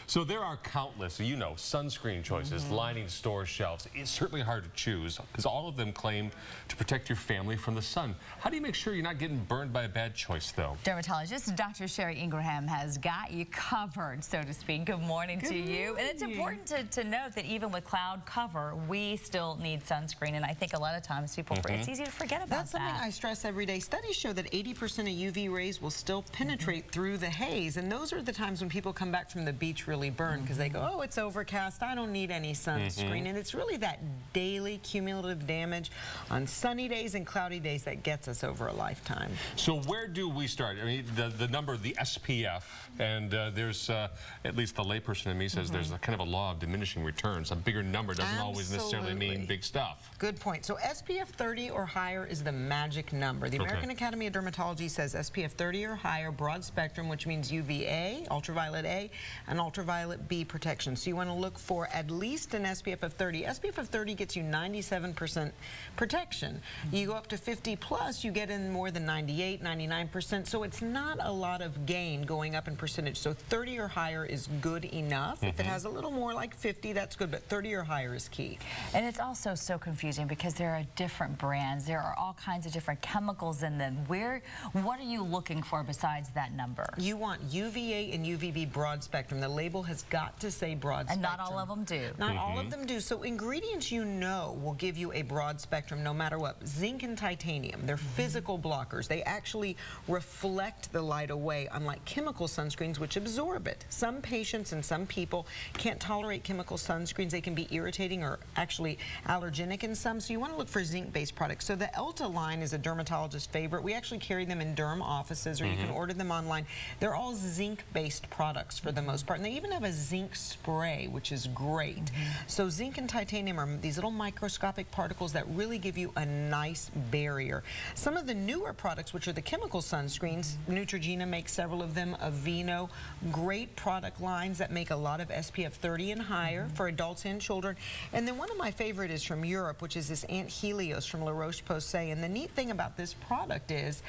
So there are countless, you know, sunscreen choices lining store shelves. It's certainly hard to choose because all of them claim to protect your family from the sun. How do you make sure you're not getting burned by a bad choice, though? Dermatologist Dr. Sherry Ingraham has got you covered, so to speak. Good morning to you. And it's important to note that even with cloud cover, we still need sunscreen. And I think a lot of times people, it's easy to forget about that. That's something I stress every day. Studies show that 80% of UV rays will still penetrate through the haze. And those are the times when people come back from the beach really burned because they go, oh, it's overcast, I don't need any sunscreen. And it's really that daily cumulative damage on sunny days and cloudy days that gets us over a lifetime. So where do we start? I mean, the number, the SPF, and there's, at least the layperson in me says there's a kind of a law of diminishing returns. A bigger number doesn't always necessarily mean big stuff. Good point. So SPF 30 or higher is the magic number. The American Academy of Dermatology says SPF 30 or higher, broad spectrum, which means UVA, ultraviolet A, and ultraviolet B protection. So you want to look for at least an SPF of 30. SPF of 30 gets you 97% protection. You go up to 50 plus, you get in more than 98, 99%. So it's not a lot of gain going up in percentage. So 30 or higher is good enough. If it has a little more like 50, that's good, but 30 or higher is key. And it's also so confusing because there are different brands. There are all kinds of different chemicals in them. What are you looking for besides that number? You want UVA and UVB broad spectrum. The label has got to say broad spectrum. And not all of them do. Not all of them do. So ingredients you know will give you a broad spectrum no matter what. Zinc and titanium, they're physical blockers. They actually reflect the light away, unlike chemical sunscreens which absorb it. Some patients and some people can't tolerate chemical sunscreens. They can be irritating or actually allergenic in some. So you want to look for zinc-based products. So the Elta line is a dermatologist favorite. We actually carry them in derm offices, or you can order them online. They're all zinc-based products for the most part. And they even have a zinc spray, which is great. So zinc and titanium are these little microscopic particles that really give you a nice barrier. Some of the newer products, which are the chemical sunscreens, Neutrogena makes several of them, Aveeno, great product lines that make a lot of SPF 30 and higher for adults and children. And then one of my favorite is from Europe, which is this Helios from La Roche-Posay. And the neat thing about this product is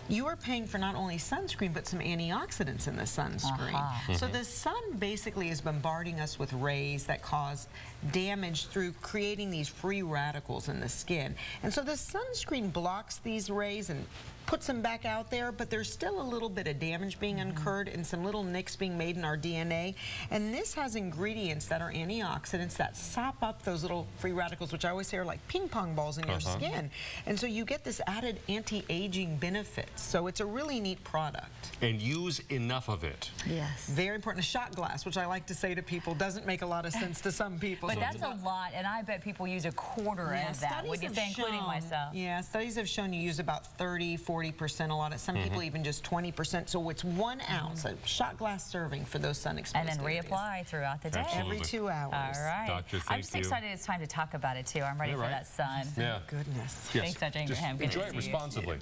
you are paying for not only sunscreen, but some antioxidants in the sunscreen. So the sun basically is bombarding us with rays that cause damage through creating these free radicals in the skin. And so the sunscreen blocks these rays and puts them back out there, but there's still a little bit of damage being incurred and some little nicks being made in our DNA. And this has ingredients that are antioxidants that sop up those little free radicals, which I always say are like ping pong balls in your skin. And so you get this added anti-aging benefits. So it's a really neat product. And use enough of it. Yes. Very important. A shot glass, which I like to say to people, doesn't make a lot of sense to some people. But that's a lot, and I bet people use a quarter of that, would you say, including myself? Yeah, studies have shown you use about 30, 40% a lot of, some people even just 20%. So it's 1 ounce, a shot glass serving for those sun exposed And then reapply throughout the day. Absolutely. Every 2 hours. All right. Doctor, I'm just excited it's time to talk about it, too. I'm ready for that sun. Goodness. Yes. Thanks, Dr. Ingraham. Enjoy it responsibly.